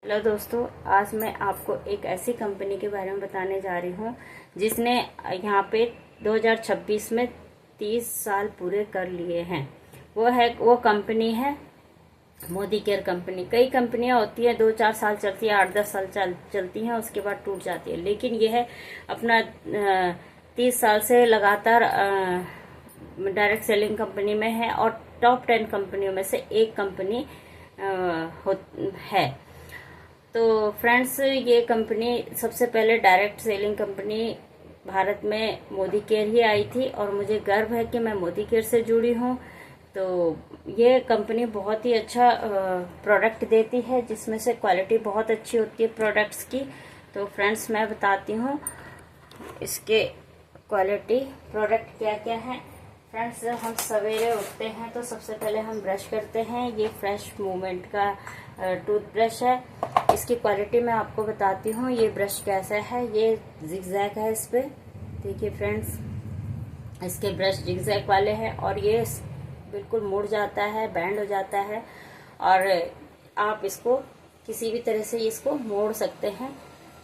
Hello दोस्तों, आज मैं आपको एक ऐसी कंपनी के बारे में बताने जा रही हूँ जिसने यहाँ पे 2026 में 30 साल पूरे कर लिए हैं। वो कंपनी है मोदी केयर कंपनी। कई कंपनियां होती हैं 2-4 साल चलती है, 8-10 साल चलती हैं, उसके बाद टूट जाती है। लेकिन यह है अपना 30 साल से लगातार डायरेक्ट सेलिंग कंपनी में है और टॉप 10 कंपनियों में से एक कंपनी है। तो फ्रेंड्स, ये कंपनी सबसे पहले डायरेक्ट सेलिंग कंपनी भारत में मोदी केयर ही आई थी और मुझे गर्व है कि मैं मोदी केयर से जुड़ी हूँ। तो ये कंपनी बहुत ही अच्छा प्रोडक्ट देती है जिसमें से क्वालिटी बहुत अच्छी होती है प्रोडक्ट्स की। तो फ्रेंड्स, मैं बताती हूँ इसके क्वालिटी प्रोडक्ट क्या क्या है। फ्रेंड्स, जब हम सवेरे उठते हैं तो सबसे पहले हम ब्रश करते हैं। ये फ्रेश मूवमेंट का टूथब्रश है। इसकी क्वालिटी मैं आपको बताती हूँ। ये ब्रश कैसा है, ये जिगजैग है। इस पे देखिए फ्रेंड्स, इसके ब्रश जिगजैग वाले हैं और ये बिल्कुल मुड़ जाता है, बैंड हो जाता है और आप इसको किसी भी तरह से इसको मोड़ सकते हैं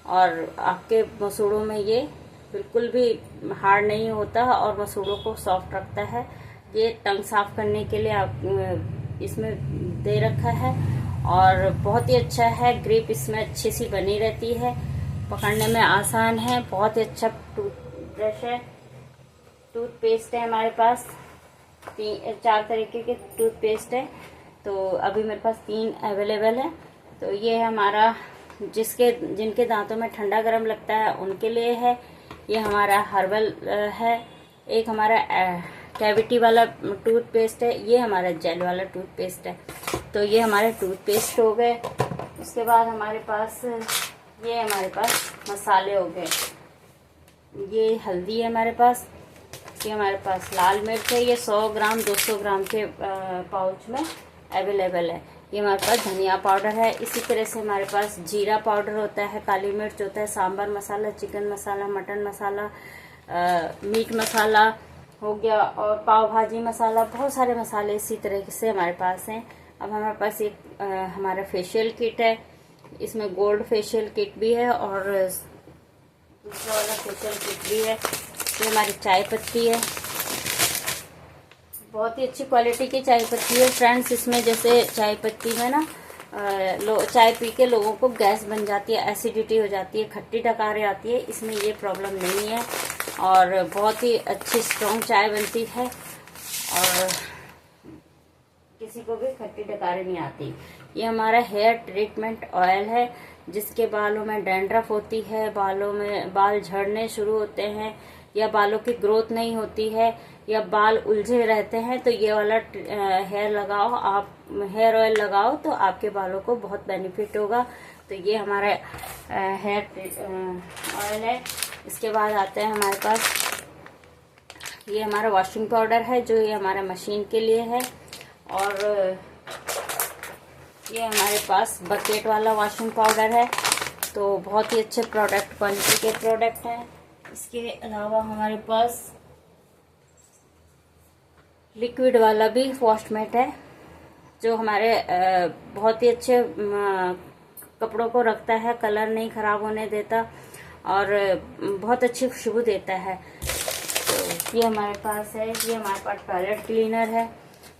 और आपके मसूड़ों में ये बिल्कुल भी हार्ड नहीं होता और मसूड़ों को सॉफ्ट रखता है। ये टंग साफ करने के लिए आप इसमें दे रखा है और बहुत ही अच्छा है। ग्रिप इसमें अच्छी सी बनी रहती है, पकड़ने में आसान है। बहुत ही अच्छा टूथब्रश है। टूथपेस्ट है हमारे पास 4 तरीके के टूथपेस्ट है, तो अभी मेरे पास 3 अवेलेबल है। तो ये है हमारा जिनके दांतों में ठंडा गर्म लगता है उनके लिए है। ये हमारा हर्बल है। एक हमारा कैविटी वाला टूथपेस्ट है। ये हमारा जेल वाला टूथपेस्ट है। तो ये हमारे टूथपेस्ट हो गए। उसके बाद हमारे पास मसाले हो गए। ये हल्दी है हमारे पास। ये हमारे पास लाल मिर्च है। ये 100 ग्राम 200 ग्राम के पाउच में अवेलेबल है। ये हमारे पास धनिया पाउडर है। इसी तरह से हमारे पास जीरा पाउडर होता है, काली मिर्च होता है, सांभर मसाला, चिकन मसाला, मटन मसाला, मीट मसाला हो गया और पाव भाजी मसाला। बहुत सारे मसाले इसी तरह से हमारे पास हैं। अब हमारे पास एक हमारा फेशियल किट है। इसमें गोल्ड फेशियल किट भी है और दूसरा वाला फेशियल किट भी है। ये हमारी चाय पत्ती है। बहुत ही अच्छी क्वालिटी की चाय पत्ती है फ्रेंड्स। इसमें जैसे चाय पत्ती में ना चाय पी के लोगों को गैस बन जाती है, एसिडिटी हो जाती है, खट्टी डकारें आती है। इसमें ये प्रॉब्लम नहीं है और बहुत ही अच्छी स्ट्रॉन्ग चाय बनती है और किसी को भी खट्टी डकारें नहीं आती। ये हमारा हेयर ट्रीटमेंट ऑयल है। जिसके बालों में डैंड्रफ होती है, बालों में बाल झड़ने शुरू होते हैं या बालों की ग्रोथ नहीं होती है या बाल उलझे रहते हैं, तो ये वाला हेयर ऑयल लगाओ तो आपके बालों को बहुत बेनिफिट होगा। तो ये हमारा हेयर ऑयल है। इसके बाद आता है हमारे पास ये हमारा वॉशिंग पाउडर है, जो ये हमारा मशीन के लिए है। और ये हमारे पास बकेट वाला वॉशिंग पाउडर है। तो बहुत ही अच्छे प्रोडक्ट, क्वालिटी के प्रोडक्ट हैं। इसके अलावा हमारे पास लिक्विड वाला भी वॉशमेट है, जो हमारे बहुत ही अच्छे कपड़ों को रखता है, कलर नहीं खराब होने देता और बहुत अच्छी खुशबू देता है। तो ये हमारे पास है। ये हमारे पास टॉयलेट क्लीनर है,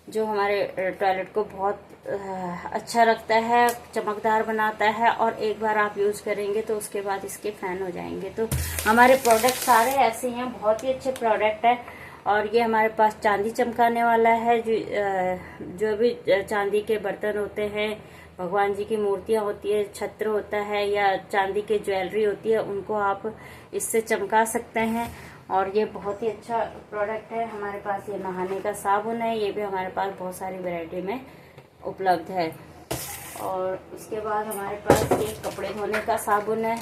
जो हमारे टॉयलेट को बहुत अच्छा रखता है, चमकदार बनाता है और एक बार आप यूज करेंगे तो उसके बाद इसके फैन हो जाएंगे। तो हमारे प्रोडक्ट सारे ऐसे हैं, बहुत ही अच्छे प्रोडक्ट है। और ये हमारे पास चांदी चमकाने वाला है। जो भी चांदी के बर्तन होते हैं, भगवान जी की मूर्तियां होती है, छत्र होता है या चांदी की ज्वेलरी होती है, उनको आप इससे चमका सकते हैं। और ये बहुत ही अच्छा प्रोडक्ट है। हमारे पास ये नहाने का साबुन है। ये भी हमारे पास बहुत सारी वैरायटी में उपलब्ध है। और उसके बाद हमारे पास ये कपड़े धोने का साबुन है।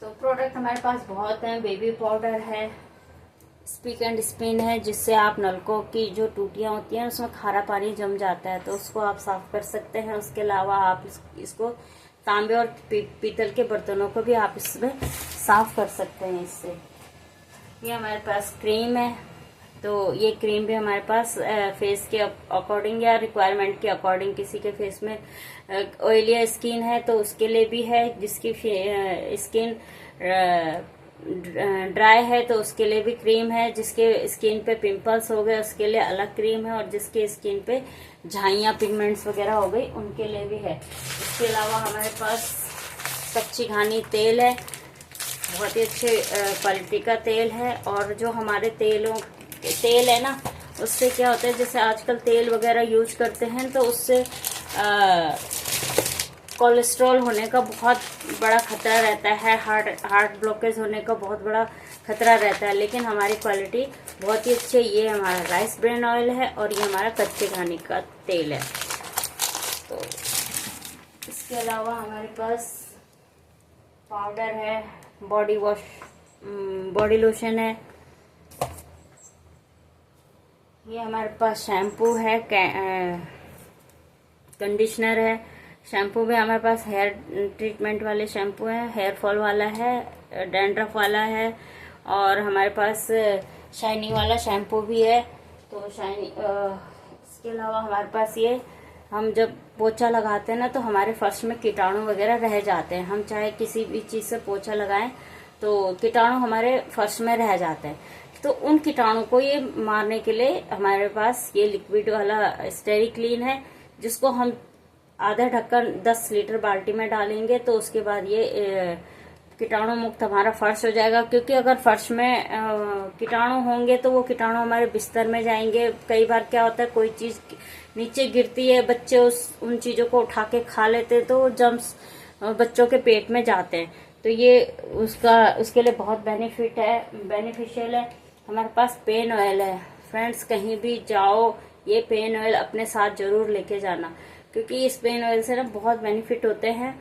तो प्रोडक्ट हमारे पास बहुत हैं। बेबी पाउडर है, स्पीक एंड स्पिन है, जिससे आप नलकों की जो टूटियां होती हैं उसमें खारा पानी जम जाता है तो उसको आप साफ कर सकते हैं। उसके अलावा आप इसको तांबे और पीतल के बर्तनों को भी आप इसमें साफ कर सकते हैं इससे। ये हमारे पास क्रीम है। तो ये क्रीम भी हमारे पास फेस के अकॉर्डिंग या रिक्वायरमेंट के अकॉर्डिंग, किसी के फेस में ऑयली स्किन है तो उसके लिए भी है, जिसकी स्किन ड्राई है तो उसके लिए भी क्रीम है, जिसके स्किन पे पिंपल्स हो गए उसके लिए अलग क्रीम है, और जिसके स्किन पे झाइयाँ पिगमेंट्स वगैरह हो गई उनके लिए भी है। इसके अलावा हमारे पास कच्ची घानी तेल है, बहुत ही अच्छे क्वालिटी का तेल है। और जो हमारे तेल है ना, उससे क्या होता है, जैसे आजकल तेल वगैरह यूज करते हैं तो उससे कोलेस्ट्रॉल होने का बहुत बड़ा खतरा रहता है, हार्ट ब्लॉकेज होने का बहुत बड़ा खतरा रहता है। लेकिन हमारी क्वालिटी बहुत ही अच्छी है। ये हमारा राइस ब्रेन ऑयल है और ये हमारा कच्चे घानी का तेल है। तो इसके अलावा हमारे पास पाउडर है, बॉडी वॉश, बॉडी लोशन है, ये हमारे पास शैम्पू है, कंडीशनर है। शैम्पू भी हमारे पास हेयर ट्रीटमेंट वाले शैम्पू है, हेयर फॉल वाला है, डैंड्रफ वाला है, और हमारे पास शाइनी वाला शैम्पू भी है। तो इसके अलावा हमारे पास ये, हम जब पोछा लगाते हैं ना तो हमारे फर्श में कीटाणु वगैरह रह जाते हैं। हम चाहे किसी भी चीज़ से पोछा लगाएं तो कीटाणु हमारे फर्श में रह जाते हैं। तो उन कीटाणु को ये मारने के लिए हमारे पास ये लिक्विड वाला स्टेरी क्लीन है, जिसको हम आधा ढक्कन 10 लीटर बाल्टी में डालेंगे तो उसके बाद ये कीटाणु मुक्त हमारा फर्श हो जाएगा। क्योंकि अगर फर्श में कीटाणु होंगे तो वो कीटाणु हमारे बिस्तर में जाएंगे। कई बार क्या होता है, कोई चीज नीचे गिरती है, बच्चे उन चीजों को उठा के खा लेते हैं तो जर्म्स बच्चों के पेट में जाते हैं। तो ये उसके लिए बहुत बेनिफिशियल है। हमारे पास पेन ऑयल है। फ्रेंड्स, कहीं भी जाओ ये पेन ऑयल अपने साथ जरूर लेके जाना, क्योंकि इस पेन ऑयल से ना बहुत बेनिफिट होते हैं।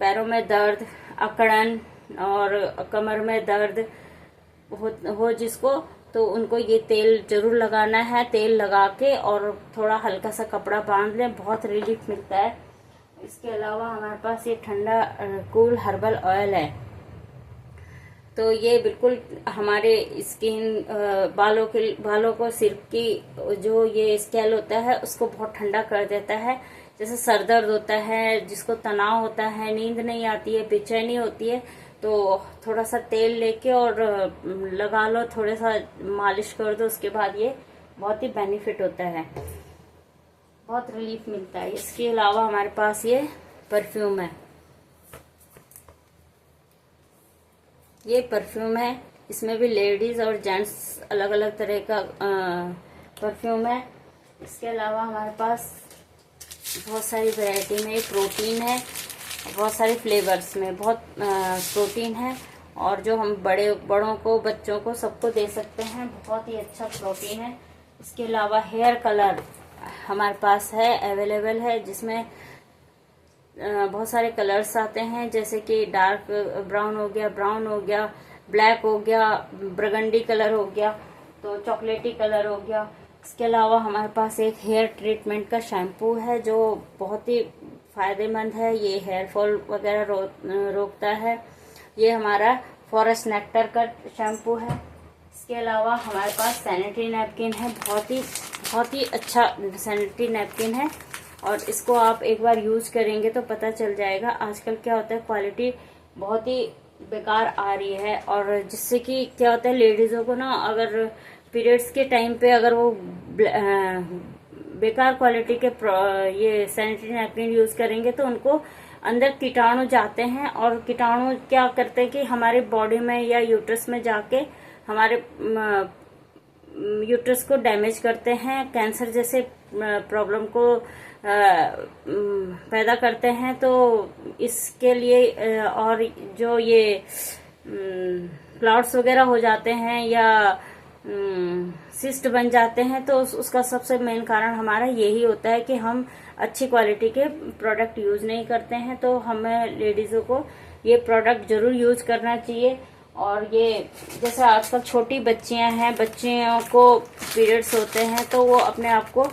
पैरों में दर्द, अकड़न और कमर में दर्द हो जिसको, तो उनको ये तेल जरूर लगाना है। तेल लगा के और थोड़ा हल्का सा कपड़ा बांध लें, बहुत रिलीफ मिलता है। इसके अलावा हमारे पास ये ठंडा कूल हर्बल ऑयल है। तो ये बिल्कुल हमारे स्किन, बालों को, सिर की जो ये स्केल होता है उसको बहुत ठंडा कर देता है। जैसे सर दर्द होता है, जिसको तनाव होता है, नींद नहीं आती है, बेचैनी होती है, तो थोड़ा सा तेल लेके और लगा लो, थोड़ा सा मालिश कर दो, उसके बाद ये बहुत ही बेनिफिट होता है, बहुत रिलीफ मिलता है। इसके अलावा हमारे पास ये परफ्यूम है। ये परफ्यूम है, इसमें भी लेडीज और जेंट्स अलग अलग तरह का परफ्यूम है। इसके अलावा हमारे पास बहुत सारी वैरायटी में प्रोटीन है, बहुत सारे फ्लेवर्स में बहुत प्रोटीन है, और जो हम बड़ों को, बच्चों को, सबको दे सकते हैं। बहुत ही अच्छा प्रोटीन है। इसके अलावा हेयर कलर हमारे पास है, अवेलेबल है, जिसमें बहुत सारे कलर्स आते हैं, जैसे कि डार्क ब्राउन हो गया, ब्लैक हो गया, बर्गंडी कलर हो गया, तो चॉकलेटी कलर हो गया। इसके अलावा हमारे पास एक हेयर ट्रीटमेंट का शैम्पू है जो बहुत ही फायदेमंद है। ये हेयर फॉल वगैरह रोकता है। ये हमारा फॉरेस्ट नेक्टर का शैम्पू है। इसके अलावा हमारे पास सैनिटरी नैपकिन है, बहुत ही अच्छा सैनिटरी नैपकिन है, और इसको आप एक बार यूज करेंगे तो पता चल जाएगा। आजकल क्या होता है, क्वालिटी बहुत ही बेकार आ रही है, और जिससे कि क्या होता है, लेडीजों को ना अगर पीरियड्स के टाइम पे अगर वो बेकार क्वालिटी के ये सैनिटरी नैपकिन यूज करेंगे तो उनको अंदर कीटाणु जाते हैं, और कीटाणु क्या करते हैं कि हमारे बॉडी में या यूट्रस में जाके हमारे यूट्रस को डैमेज करते हैं, कैंसर जैसे प्रॉब्लम को पैदा करते हैं। तो इसके लिए और जो ये क्लाउड्स वगैरह हो जाते हैं या सिस्ट बन जाते हैं, तो उसका सबसे मेन कारण हमारा यही होता है कि हम अच्छी क्वालिटी के प्रोडक्ट यूज नहीं करते हैं। तो हमें लेडीजों को ये प्रोडक्ट जरूर यूज करना चाहिए। और ये जैसे आजकल छोटी बच्चियां हैं, बच्चियों को पीरियड्स होते हैं तो वो अपने आप को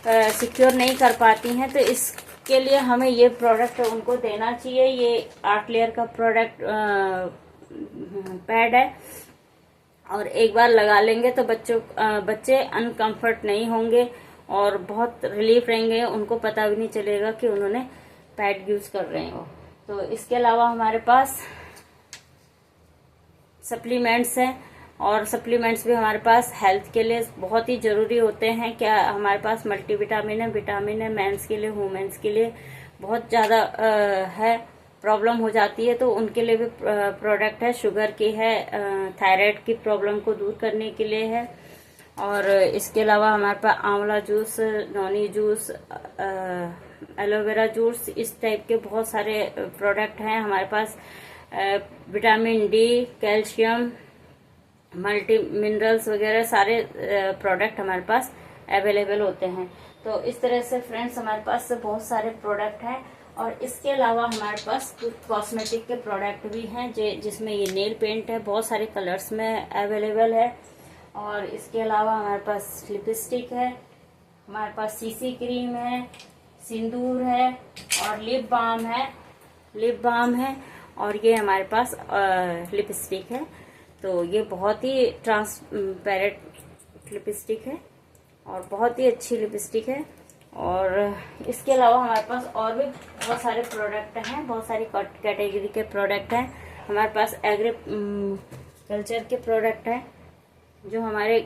सिक्योर नहीं कर पाती हैं, तो इसके लिए हमें ये प्रोडक्ट उनको देना चाहिए। ये 8 लेयर का प्रोडक्ट पैड है, और एक बार लगा लेंगे तो बच्चे अनकंफर्ट नहीं होंगे और बहुत रिलीफ रहेंगे, उनको पता भी नहीं चलेगा कि उन्होंने पैड यूज कर रहे हो। तो इसके अलावा हमारे पास सप्लीमेंट्स हैं, और सप्लीमेंट्स भी हमारे पास हेल्थ के लिए बहुत ही जरूरी होते हैं। क्या हमारे पास मल्टीविटामिन है, विटामिन है, मेंस के लिए, वुमेन्स के लिए बहुत ज़्यादा है, प्रॉब्लम हो जाती है तो उनके लिए भी प्रोडक्ट है। शुगर की है, थायराइड की प्रॉब्लम को दूर करने के लिए है। और इसके अलावा हमारे पास आंवला juice, noni juice, aloe vera juice, इस टाइप के बहुत सारे प्रोडक्ट हैं हमारे पास। Vitamin D, calcium, multi minerals वगैरह सारे प्रोडक्ट हमारे पास अवेलेबल होते हैं। तो इस तरह से फ्रेंड्स हमारे पास बहुत सारे प्रोडक्ट हैं। और इसके अलावा हमारे पास कुछ कॉस्मेटिक के प्रोडक्ट भी हैं जिसमें ये नेल पेंट है, बहुत सारे कलर्स में अवेलेबल है। और इसके अलावा हमारे पास लिपस्टिक है, हमारे पास सीसी क्रीम है, सिंदूर है और लिप बाम है और ये हमारे पास लिपस्टिक है। तो ये बहुत ही ट्रांसपेरेंट लिपस्टिक है और बहुत ही अच्छी लिपस्टिक है। और इसके अलावा हमारे पास और भी बहुत सारे प्रोडक्ट हैं, बहुत सारी कैटेगरी के प्रोडक्ट हैं। हमारे पास एग्रीकल्चर के प्रोडक्ट हैं जो हमारे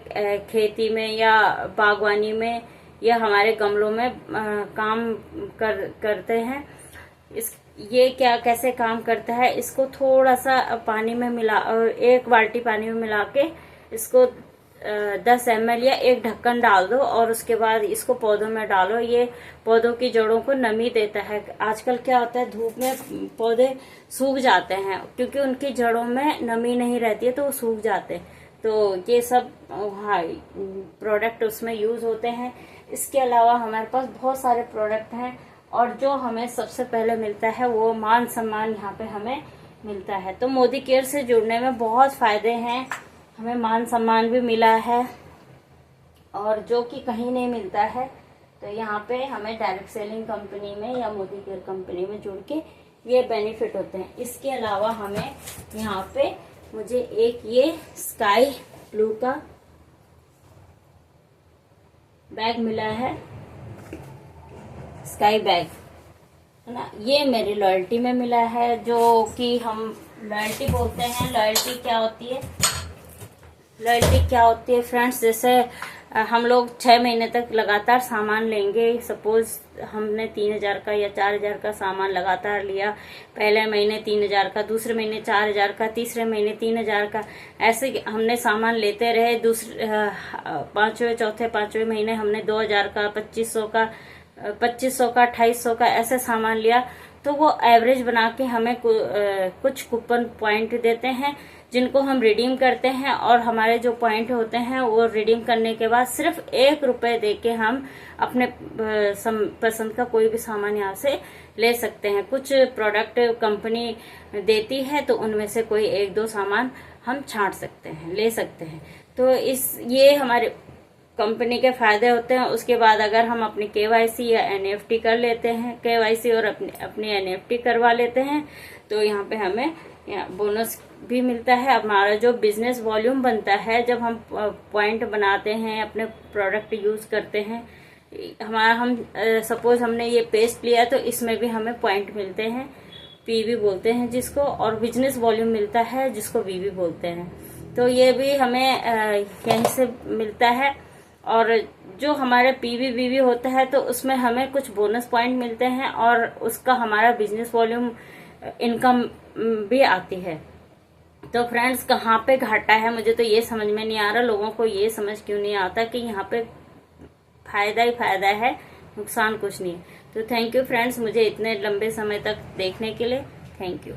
खेती में या बागवानी में या हमारे गमलों में काम करते हैं। ये कैसे काम करता है, इसको थोड़ा सा पानी में मिला और 1 बाल्टी पानी में मिला के इसको 10 ml या एक ढक्कन डाल दो और उसके बाद इसको पौधों में डालो। ये पौधों की जड़ों को नमी देता है। आजकल क्या होता है, धूप में पौधे सूख जाते हैं क्योंकि उनकी जड़ों में नमी नहीं रहती है तो वो सूख जाते हैं। तो ये सब प्रोडक्ट उसमें यूज होते हैं। इसके अलावा हमारे पास बहुत सारे प्रोडक्ट हैं और जो हमें सबसे पहले मिलता है वो मान सम्मान यहाँ पे हमें मिलता है। तो मोदी केयर से जुड़ने में बहुत फायदे हैं, हमें मान सम्मान भी मिला है और जो कि कहीं नहीं मिलता है। तो यहाँ पे हमें डायरेक्ट सेलिंग कंपनी में या मोदी केयर कंपनी में जुड़ के ये बेनिफिट होते हैं। इसके अलावा हमें यहाँ पे मुझे एक ये स्काई ब्लू का बैग मिला है, स्काई बैग है ना। ये मेरी लॉयल्टी में मिला है, जो कि हम लॉयल्टी बोलते हैं। लॉयल्टी क्या होती है फ्रेंड्स, जैसे हम लोग 6 महीने तक लगातार सामान लेंगे। सपोज हमने 3000 का या 4000 का सामान लगातार लिया, पहले महीने 3000 का, दूसरे महीने 4000 का, तीसरे महीने 3000 का, ऐसे हमने सामान लेते रहे। दूसरे 5वें, चौथे, 5वें महीने हमने 2000 का, 2500 का, 2800 का ऐसे सामान लिया। तो वो एवरेज बना के हमें कुछ कूपन पॉइंट देते हैं जिनको हम रिडीम करते हैं। और हमारे जो पॉइंट होते हैं वो रिडीम करने के बाद सिर्फ 1 रुपए दे के हम अपने पसंद का कोई भी सामान यहाँ से ले सकते हैं। कुछ प्रोडक्ट कंपनी देती है तो उनमें से कोई 1-2 सामान हम छांट सकते हैं, ले सकते हैं। तो ये हमारे कंपनी के फायदे होते हैं। उसके बाद अगर हम अपनी KYC या NFT कर लेते हैं, KYC और अपनी NFT करवा लेते हैं तो यहाँ पे हमें बोनस भी मिलता है। हमारा जो बिजनेस वॉल्यूम बनता है, जब हम पॉइंट बनाते हैं, अपने प्रोडक्ट यूज करते हैं, हम सपोज हमने ये पेस्ट लिया तो इसमें भी हमें पॉइंट मिलते हैं, PV बोलते हैं जिसको, और बिजनेस वॉल्यूम मिलता है जिसको VV बोलते हैं। तो ये भी हमें यहीं से मिलता है। और जो हमारे PV VV होता है तो उसमें हमें कुछ बोनस पॉइंट मिलते हैं और उसका हमारा बिजनेस वॉल्यूम इनकम भी आती है। तो फ्रेंड्स कहाँ पे घाटा है मुझे तो ये समझ में नहीं आ रहा, लोगों को ये समझ क्यों नहीं आता कि यहाँ पे फायदा ही फायदा है, नुकसान कुछ नहीं। तो थैंक यू फ्रेंड्स, मुझे इतने लंबे समय तक देखने के लिए थैंक यू।